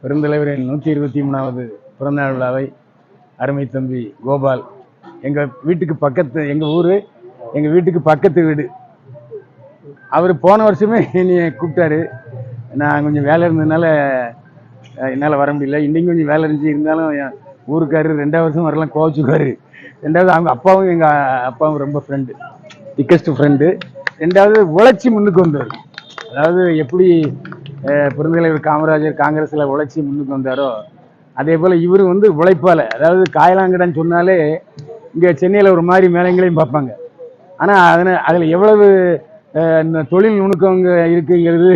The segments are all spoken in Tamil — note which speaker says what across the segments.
Speaker 1: பெருந்தலைவரின் 123வது பிறந்தநாள் விழாவை அருமை தம்பி கோபால் எங்கள் வீட்டுக்கு பக்கத்து, எங்கள் ஊர் எங்கள் வீட்டுக்கு பக்கத்து வீடு. அவர் போன வருஷமே என்னை கூப்பிட்டாரு. நான் கொஞ்சம் வேலை இருந்ததுனால என்னால் வர முடியல. இன்றைக்கும் கொஞ்சம் வேலை இருந்துச்சு. இருந்தாலும் என் ஊருக்காரர் 2வது வருஷம் வரலாம் கோவச்சுக்காரு. 2வது அவங்க அப்பாவும் எங்கள் அப்பாவும் ரொம்ப ஃப்ரெண்டு, திக்கஸ்ட் ஃப்ரெண்டு. 2வது உழைச்சி முன்னுக்கு வந்தவர். அதாவது எப்படி பெருந்தலைவர் காமராஜர் காங்கிரஸில் உழைச்சி முன்னுக்கு வந்தாரோ அதே போல் இவர் உழைப்பால், அதாவது காயலாங்கடான்னு சொன்னாலே இங்கே சென்னையில் ஒரு மாதிரி மேலங்களையும் பார்ப்பாங்க. ஆனால் அதில் எவ்வளவு தொழில் நுணுக்கவங்க இருக்குங்கிறது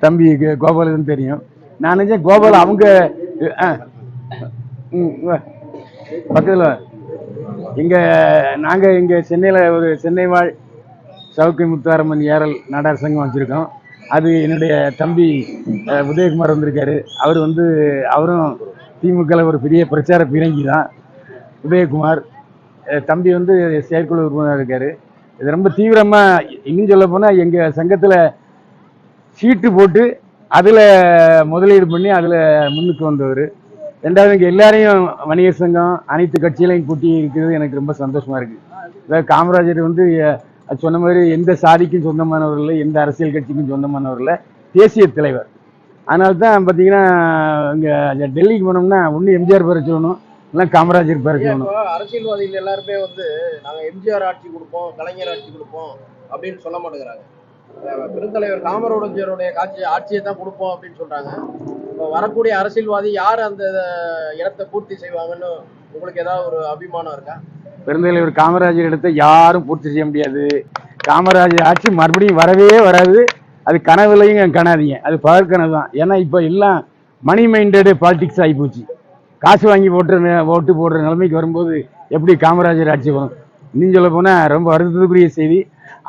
Speaker 1: தம்பி கோபாலுக்கு தெரியும். நான் நினைச்சேன் கோபால் அவங்க பக்கத்தில் நாங்கள் இங்கே சென்னையில் ஒரு சென்னை வாழ் சவுக்கை முத்தாரம்மன் ஏரல் நாடார் சங்கம் வச்சுருக்கோம். அது என்னுடைய தம்பி உதயகுமார் வந்திருக்காரு. அவர் அவரும் திமுகவில் ஒரு பெரிய பிரச்சார பீரங்கி தான் உதயகுமார். தம்பி செயற்குழு உறுப்பினராக இருக்கார். இது ரொம்ப தீவிரமாக, இன்னும் சொல்ல போனால் எங்கள் சங்கத்தில் சீட்டு போட்டு அதில் முதலீடு பண்ணி அதில் முன்னுக்கு வந்தவர். 2வது இங்கே எல்லாரையும் வணிகர் சங்கம் அனைத்து கட்சிகளையும் கூட்டி இருக்கிறது எனக்கு ரொம்ப சந்தோஷமாக இருக்குது. அதாவது காமராஜர் அது சொன்ன மாதிரி எந்த சாதிக்கும் சொந்தமானவர் இல்லை, எந்த அரசியல் கட்சிக்கும் சொந்தமானவர் இல்லை, தேசிய தலைவர். அதனால தான் பார்த்தீங்கன்னா இங்கே டெல்லிக்கு போனோம்னா ஒன்று எம்ஜிஆர் பேர சொல்லணும், இல்லை காமராஜர் பேர சொல்லணும்.
Speaker 2: அரசியல்வாதிகள் எல்லாருமே நாங்கள் எம்ஜிஆர் ஆட்சி கொடுப்போம், கலைஞர் ஆட்சி கொடுப்போம் அப்படின்னு சொல்ல மாட்டேங்கிறாங்க. பெருந்தலைவர் காமராஜருடைய ஆட்சியை தான் கொடுப்போம் அப்படின்னு சொல்றாங்க. இப்போ வரக்கூடிய அரசியல்வாதி யார் அந்த இடத்தை பூர்த்தி செய்வாங்கன்னு உங்களுக்கு ஏதாவது ஒரு அபிமானம் இருக்கா?
Speaker 1: பெருந்தலைவர் காமராஜர் இடத்தை யாரும் பூர்த்தி செய்ய முடியாது. காமராஜர் ஆட்சி மறுபடியும் வரவே வராது. அது கனவுலையும் காணாதீங்க, அது பகற்கனவு தான். ஏன்னா இப்போ எல்லாம் மணி மைண்டடு பாலிடிக்ஸ் ஆகி போச்சு. காசு வாங்கி ஓட்டு போடுற நிலைமைக்கு வரும்போது எப்படி காமராஜர் ஆட்சி வரும்? இன்னும் சொல்ல போனால் ரொம்ப வருத்தத்துக்குரிய செய்தி,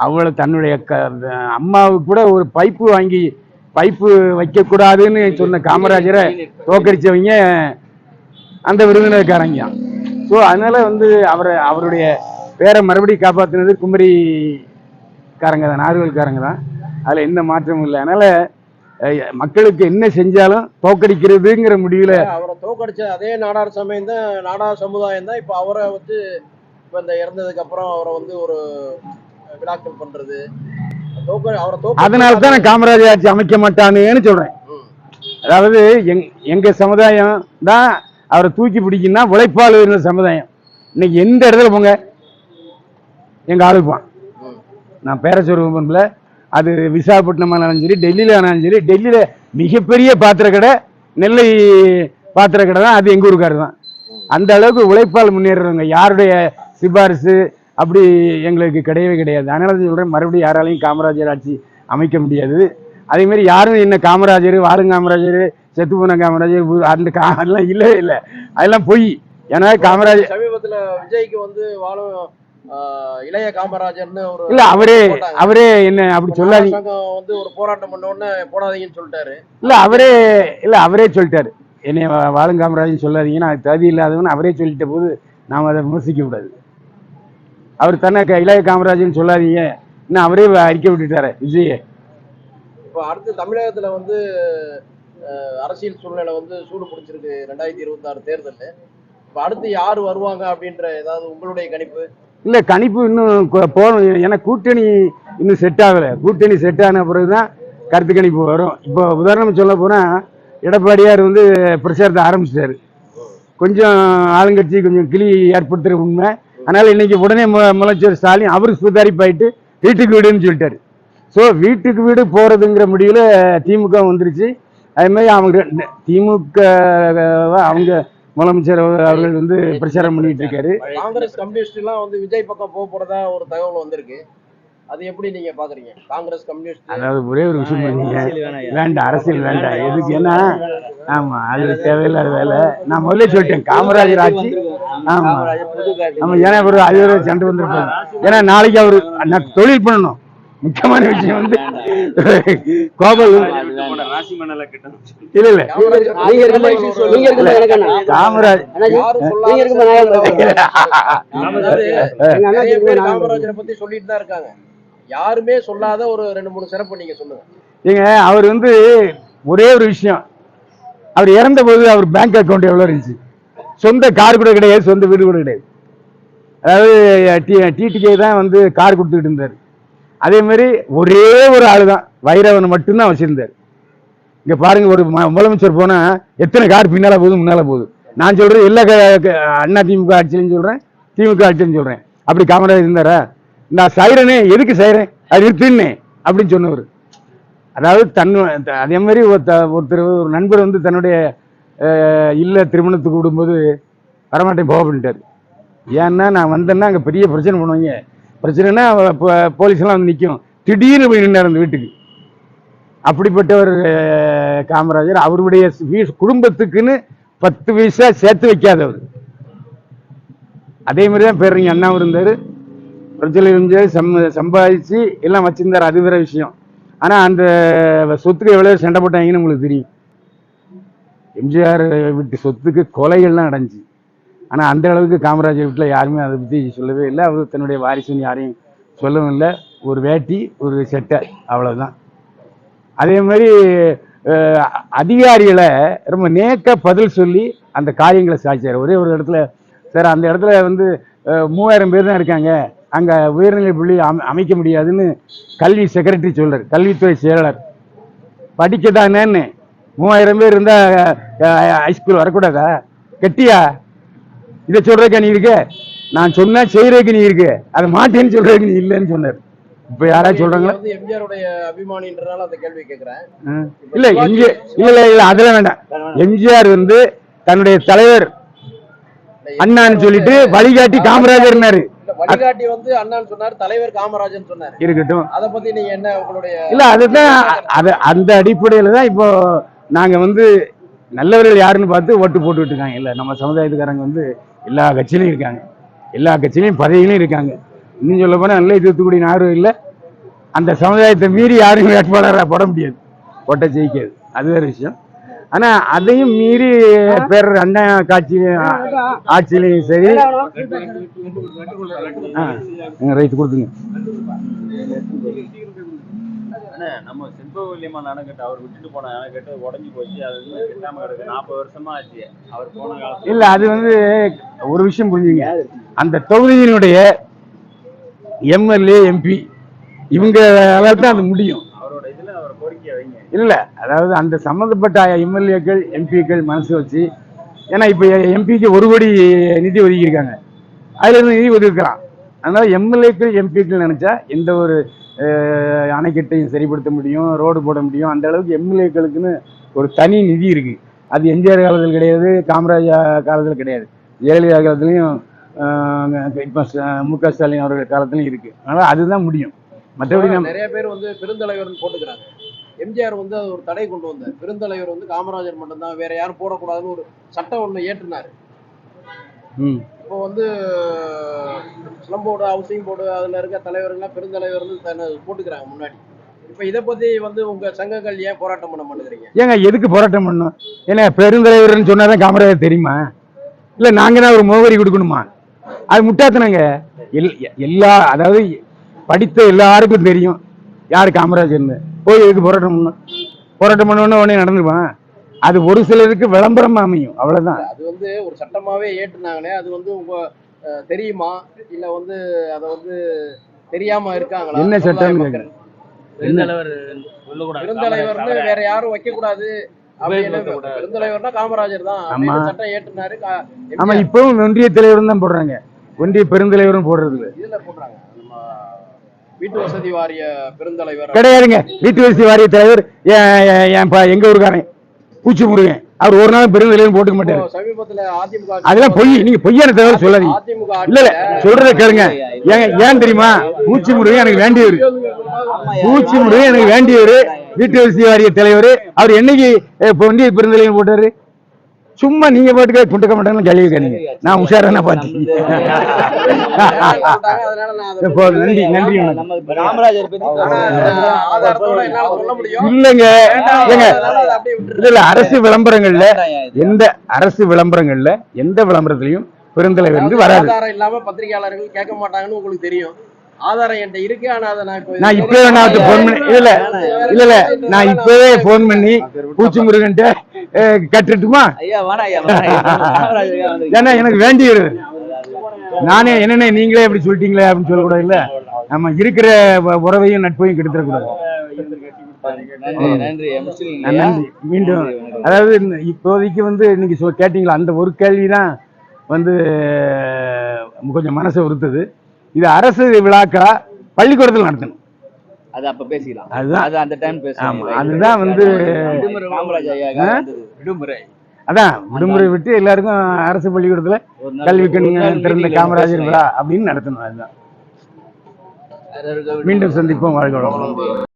Speaker 1: அவளை தன்னுடைய அம்மாவுக்கு கூட ஒரு பைப்பு வைக்கக்கூடாதுன்னு சொன்ன காமராஜரை தோக்கடிச்சவங்க அந்த விருந்தினர்காரங்க. ஸோ அதனால அவருடைய பேரை மறுபடியும் காப்பாற்றினது குமரிக்காரங்க தான், நார்வேல்காரங்க தான். அதில் எந்த மாற்றமும் இல்லை. அதனால மக்களுக்கு என்ன செஞ்சாலும் தோக்கடிக்கிறதுங்கிற முடிவில்
Speaker 2: அவரை தோக்கடிச்ச அதே நாடார் சமயம் தான், நாடார் சமுதாயம் தான் இப்போ அவரை இப்போ இந்த இறந்ததுக்கு அப்புறம் அவரை ஒரு விழாக்கள் பண்றது.
Speaker 1: அதனால தான் நான் காமராஜர் ஆட்சி அமைக்க மாட்டானுன்னு சொல்றேன். அதாவது எங்க சமுதாயம் தான் அவரை தூக்கி பிடிக்குன்னா உழைப்பாளர் இருந்த சமுதாயம். இன்னைக்கு எந்த இடத்துல போங்க எங்க ஆளுப்பான். நான் பேர சொல்ல, அது விசாகப்பட்டினம் ஆனாலும் சரி, டெல்லியில ஆனாலும் சரி, டெல்லியில மிகப்பெரிய பாத்திர கடை நெல்லை பாத்திர கடை தான், அது எங்க ஊருக்காரு தான். அந்த அளவுக்கு உழைப்பால் முன்னேறுறவங்க. யாருடைய சிபாரிசு அப்படி எங்களுக்கு கிடையவே கிடையாது. அதனால சொல்றேன், மறுபடியும் யாராலையும் காமராஜர் ஆட்சி அமைக்க முடியாது. அதே மாதிரி யாரும் என்ன காமராஜர், வாழும் காமராஜர், செத்து போன காமராஜர் அதெல்லாம் இல்லவே இல்லை, அதெல்லாம் பொய். ஏன்னா காமராஜர்
Speaker 2: சமீபத்தில் விஜய்க்கு வாழும் இளைய காமராஜர்னு ஒரு
Speaker 1: இல்ல, அவரே என்ன அப்படி சொல்லாதீங்க,
Speaker 2: ஒரு போராட்டம் பண்ண உடனே போடாதீங்கன்னு சொல்லிட்டாரு.
Speaker 1: அவரே சொல்லிட்டாரு, என்னை வாழும் காமராஜர் சொல்லாதீங்கன்னா அது தகுதி இல்லாதவன்னு அவரே சொல்லிட்ட போது நாம் அதை விமர்சிக்க கூடாது. அவர் தன்னை இளைய காமராஜர்னு சொல்லாதீங்க, இன்னும் அவரே அறிக்கை விட்டுட்டாரு விஜய்.
Speaker 2: இப்போ அடுத்து தமிழகத்துல அரசியல் சூழ்நிலை சூடு பிடிச்சிருக்கு 2026 தேர்தல். இப்போ அடுத்து யார் வருவாங்க அப்படின்ற ஏதாவது உங்களுடைய கணிப்பு?
Speaker 1: இல்லை, கணிப்பு இன்னும் போகணும். ஏன்னா கூட்டணி இன்னும் செட் ஆகலை. கூட்டணி செட் ஆன பிறகுதான் கருத்து கணிப்பு வரும். இப்போ உதாரணம் சொல்ல போனால் எடப்பாடியார் பிரச்சாரத்தை ஆரம்பிச்சிட்டாரு. கொஞ்சம் ஆளுங்கட்சி கொஞ்சம் கிளி ஏற்படுத்துகிற உண்மை. அதனால இன்னைக்கு உடனே முதலமைச்சர் ஸ்டாலின் அவரு சுதாரிப்பாயிட்டு வீட்டுக்கு வீடுன்னு சொல்லிட்டாரு. ஸோ வீட்டுக்கு வீடு போறதுங்கிற முடிவில் திமுக வந்துருச்சு. அதே மாதிரி அவங்க திமுக அவங்க முதலமைச்சர் அவர்கள் பிரச்சாரம் பண்ணிட்டு இருக்காரு.
Speaker 2: காங்கிரஸ் கம்யூனிஸ்ட் எல்லாம் விஜய் பக்கம் போறதா ஒரு தகவல் வந்திருக்கு. அது எப்படி நீங்க பாக்குறீங்க? காங்கிரஸ் கம்யூனிஸ்ட்
Speaker 1: அதாவது ஒரே ஒரு விஷயம் பண்ணீங்க, வேண்டாம் அரசியல் வேண்டாம் எதுக்கு, ஏன்னா ஆமா அது தேவையில்லாத வேலை. நான் முதல்ல சொல்லிட்டேன், காமராஜர் ஆட்சி. ஆமா ஆமா, ஏன்னா அது சண்டை வந்திருப்பாங்க. ஏன்னா நாளைக்கு அவரு தொழில் பண்ணணும். முக்கியமான விஷயம் கோபால் இல்ல காமராஜ்
Speaker 2: காமராஜரை பத்தி சொல்லிட்டு தான் இருக்காங்க. யாருமே சொல்லாத ஒரு 2-3 சிறப்பு நீங்க சொல்லுங்க.
Speaker 1: ஏங்க அவர் ஒரே ஒரு விஷயம், அவர் இறந்த போது அவர் பேங்க் அக்கௌண்ட் எவ்வளவு இருந்துச்சு? சொந்த கார் கூட கிடையாது, சொந்த வீடு கூட கிடையாது. அதாவது டிடிகே தான் வந்து கார் கொடுத்துக்கிட்டு இருந்தார். அதே மாதிரி ஒரே ஒரு ஆளு தான் வைரவன் மட்டும்தான் வச்சிருந்தார். இங்க பாருங்க, ஒரு முதலமைச்சர் போனா எத்தனை கார் பின்னால போகுது முன்னால போகுது. நான் சொல்றேன் எல்லா அண்ணா திமுக ஆட்சியிலும் சொல்றேன், திமுக ஆட்சியிலும் சொல்றேன். அப்படி காமராஜர் இருந்தாரா? நான் சைரனே எதுக்கு சைரன் அது நிறுத்துன்னு அப்படின்னு சொன்னவர். அதாவது அதே மாதிரி ஒருத்தர் ஒரு நண்பர் வந்து தன்னுடைய இல்ல திருமணத்துக்கு விடும்போது வரமாட்டேன் போக பண்ணிட்டாரு. ஏன்னா நான் வந்தேன்னா அங்கே பெரிய பிரச்சனை பண்ணுவாங்க, பிரச்சனைனா போலீஸ் எல்லாம் வந்து நிற்கும். திடீர்னு போய் நின்றார் அந்த வீட்டுக்கு. அப்படிப்பட்டவர் காமராஜர். அவருடைய குடும்பத்துக்குன்னு 10 பைசா சேர்த்து வைக்காதவர். அதே மாதிரி தான் பேரறிஞர் அண்ணாவும் இருந்தார். பிரச்சனை சம்பாதிச்சு எல்லாம் வச்சிருந்தார், அது வேற விஷயம். ஆனா அந்த சொத்துக்கு எவ்வளவு சண்டை போட்டாங்கன்னு உங்களுக்கு தெரியும். எம்ஜிஆர் வீட்டு சொத்துக்கு கொலைகள்லாம் அடைஞ்சு. ஆனா அந்த அளவுக்கு காமராஜர் வீட்டில் யாருமே அதை பத்தி சொல்லவே இல்லை. அவர் தன்னுடைய வாரிசுன்னு யாரையும் சொல்லவும் இல்லை. ஒரு வேட்டி ஒரு சட்டை, அவ்வளவுதான். அதே மாதிரி அதிகாரிகளை ரொம்ப நேக்க பதில் சொல்லி அந்த காரியங்களை சாய்ச்சார். ஒரே ஒரு இடத்துல, சார் அந்த இடத்துல வந்து 3000 பேர் தான் இருக்காங்க, அங்க உயர்நிலை பள்ளி அமைக்க முடியாதுன்னு கல்வி செக்ரட்டரி சொல்றார், கல்வித்துறை செயலாளர். படிக்கதானேன்னு 3000 பேர் இருந்தா ஹைஸ்கூல் வரக்கூடாதா? கெட்டியா இதை சொல்றதுக்கு நீ இருக்கு? நான் சொன்னா செய்யறதுக்கு நீ இருக்கு, அதை மாட்டேன்னு சொல்றதுக்கு நீ இல்லைன்னு சொன்னார். இப்ப யாராவது சொல்றாங்களா?
Speaker 2: எம்ஜிஆருடைய அபிமானின்றதால அந்த கேள்வி கேட்கிறேன்.
Speaker 1: இல்ல இல்ல அதெல்லாம் வேண்டாம். எம்ஜிஆர் வந்து தன்னுடைய தலைவர் அண்ணான்னு சொல்லிட்டு வழிகாட்டி காமராஜர்னாரு.
Speaker 2: வழிகாட்டி வந்து அண்ணான்னு சொன்னாரு, தலைவர் காமராஜர் சொன்னாரு.
Speaker 1: இருக்கட்டும்,
Speaker 2: அதை பத்தி நீங்க என்ன உங்களுடைய?
Speaker 1: இல்ல அதுதான் அந்த அடிப்படையில தான் இப்போ நாங்க வந்து நல்லவர்கள் யாருன்னு பார்த்து ஓட்டு போட்டுக்கிட்டு இருக்காங்க. இல்ல நம்ம சமுதாயத்துக்காரங்க வந்து எல்லா கட்சியிலும் இருக்காங்க, எல்லா கட்சியிலையும் பதவியிலும் இருக்காங்க. இன்னும் சொல்ல போனா நல்ல தூத்துக்குடி நாரும் இல்லை, அந்த சமுதாயத்தை மீறி யாரும் வேட்பாளராக போட முடியாது, போட்ட ஜெயிக்காது, அது வேற விஷயம். ஆனா அதையும் மீறி பேர் அண்ணா ஆட்சியிலையும் சரி ரைட் கொடுத்துங்க.
Speaker 3: நம்ம செண்பகவல்லியம்மன் அணைக்கட்டு அவர் விட்டுட்டு போன அணைக்கட்டு உடஞ்சி போச்சு, அது கிட்டாம கிடக்கு. 40 வருஷமா ஆச்சு அவர் போன காலத்துல.
Speaker 1: இல்ல அது வந்து ஒரு விஷயம் புரிஞ்சுங்க, அந்த தொகுதியினுடைய எம்எல்ஏ எம்பி இவங்க தான் அது முடியும்.
Speaker 3: அவரோட இதுல அவர் கோரிக்கை வைங்க.
Speaker 1: இல்ல அதாவது அந்த சம்பந்தப்பட்ட எம்எல்ஏக்கள் எம்பிக்கள் மனசு வச்சு, ஏன்னா இப்ப எம்பிக்கு 1 கோடி நிதி ஒதுக்கியிருக்காங்க, அதுல இருந்து நிதி ஒதுக்கலாம். அதனால எம்எல்ஏக்கள் எம்பிக்கள் நினைச்சா எந்த ஒரு அணைக்கட்டையும் சரிப்படுத்த முடியும், ரோடு போட முடியும். அந்த அளவுக்கு எம்எல்ஏக்களுக்குன்னு ஒரு தனி நிதி இருக்கு. அது எம்ஜிஆர் காலத்தில் கிடையாது, காமராஜர் காலத்தில் கிடையாது, ஜெயலலிதா காலத்துலையும் இப்போ மு.க. ஸ்டாலின் அவர்கள் காலத்துலையும் இருக்கு. அதனால அதுதான் முடியும். மற்றபடி
Speaker 2: நிறைய பேர் வந்து பெருந்தலைவர் போட்டுக்கிறாங்க. எம்ஜிஆர் வந்து அது ஒரு தடை கொண்டு வந்தார். பெருந்தலைவர் வந்து காமராஜர் மட்டும்தான், வேற யாரும் போடக்கூடாதுன்னு ஒரு சட்டம் ஒண்ணு ஏற்றினாரு. இப்போ வந்து ஸ்லம் போர்டு, ஹவுசிங் போர்டு, அதுல இருக்க தலைவர்கள்லாம் பெருந்தலைவர் போட்டுக்கிறாங்க முன்னாடி. இப்ப இதை பத்தி வந்து உங்க சங்கங்கள் ஏன் போராட்டம் பண்ண மாட்டேங்கிறீங்க?
Speaker 1: ஏங்க எதுக்கு போராட்டம் பண்ணணும்? ஏன்னா பெருந்தலைவர்னு சொன்னாதான் காமராஜர் தெரியுமா? இல்ல நாங்கன்னா ஒரு முகவரி கொடுக்கணுமா? அது முட்டாத்தனங்க. அதாவது படித்த எல்லாருக்கும் தெரியும் யாரு காமராஜர்னு. போய் எதுக்கு போராட்டம் பண்ணணும்? போராட்டம் பண்ணணும்னு உடனே நடந்துருவான். அது ஒரு சிலருக்கு விளம்பரமா அமையும், அவ்வளவுதான்.
Speaker 2: அது வந்து ஒரு சட்டமாவே ஏற்றுனாங்களே, அது வந்து உங்க தெரியுமா இல்ல வந்து அதை வந்து தெரியாம இருக்காங்களா?
Speaker 1: என்ன சட்டம்?
Speaker 2: பெருந்தலைவர் வேற யாரும் வைக்க கூடாது, பெருந்தலைவர்னா காமராஜர் தான் சட்டம் ஏற்றுனாரு.
Speaker 1: ஆமா, இப்பவும் ஒன்றிய தலைவர் தான் போடுறாங்க, ஒன்றிய பெருந்தலைவரும் போடுறது இல்லை.
Speaker 2: இதுல போடுறாங்க வீட்டு வசதி வாரிய பெருந்தலைவர்
Speaker 1: கிடையாதுங்க. வீட்டு வசதி வாரிய தலைவர் எங்க ஊருக்காரன் பூச்சி முருகன், அவர் ஒரு நாள் பெருந்தலைவர் போட்டுக்க மாட்டாரு.
Speaker 2: சமீபத்துல அதிமுக
Speaker 1: அதெல்லாம் பொய், நீங்க பொய்யான தகவல் சொல்லாதீங்க. இல்ல இல்ல சொல்றத கேளுங்க. ஏன் தெரியுமா? பூச்சி முருகன் எனக்கு வேண்டியவர், பூச்சி முருகன் எனக்கு வேண்டியவர், வீட்டு வசதி வாரிய தலைவர். அவர் என்னைக்கு ஒன்றிய பெருந்தலைவர் போட்டாரு? சும்மா நீங்க பாட்டுக்க குண்டுக்க மாட்டாங்கன்னு கேள்வி கேட்டீங்க. நான் உஷாரான பாட்டி. நன்றி நன்றி. இல்லைங்க இல்ல அரசு விளம்பரங்கள்ல எந்த விளம்பரத்திலையும் பெருந்தலைவர் வந்து வராது.
Speaker 2: இல்லாம பத்திரிகையாளர்கள் கேட்க மாட்டாங்கன்னு உங்களுக்கு தெரியும். ஆதாரம் என்கிட்ட இருக்கு. ஆனா அதை நான் இப்போ
Speaker 1: நான் இப்பவே வேணா ஃபோன் பண்ணி இல்ல நான் இப்பவே ஃபோன் பண்ணி பூச்சி முருகன்ட்ட கட்டுட்டுமா?
Speaker 4: ஐயா வேணாம் ஐயா, வேணாம் ஐயா. காமராஜர் ஐயா வந்து
Speaker 1: ஏன்னா எனக்கு வேண்டியது நானே என்னென்ன நீங்களே எப்படி சொல்லிட்டீங்களே அப்படின்னு சொல்லக்கூடாது. இல்ல நம்ம இருக்கிற உறவையும் நட்பையும் கெடுத்துடக்கூடாது.
Speaker 4: நன்றி நன்றி முடிச்சுக்கீங்க ஐயா.
Speaker 1: நன்றி. மீண்டும் அதாவது இப்போதைக்கு வந்து நீங்க கேட்டீங்களா அந்த ஒரு கேள்விதான் வந்து கொஞ்சம் மனசை உறுத்துது. இது அரசு விழாக்களா பள்ளிக்கூடத்தில் நடத்தணும்,
Speaker 4: அது அப்ப பேசிக்கலாம்.
Speaker 1: அதுதான்.
Speaker 4: அது அந்த டைம் பேசலாம்.
Speaker 1: ஆமா, அதுதான் வந்து
Speaker 4: விடுமுறை காமராஜர் ஐயா வந்தது. விடுமுறை
Speaker 1: அதான் விடுமுறை விட்டு எல்லாருக்கும் அரசு பள்ளிக்கூடத்துல
Speaker 4: ஒரு நாள்
Speaker 1: கல்வி
Speaker 4: ஒரு நாள்
Speaker 1: திறந்த
Speaker 4: meeting
Speaker 1: காமராஜர்
Speaker 4: பேசலாம்.
Speaker 1: விழா அப்படின்னு நடத்தணும். அதுதான்.
Speaker 4: ஐயா.
Speaker 1: மீண்டும் சந்திப்போம். வாழ்க வளமுடன்.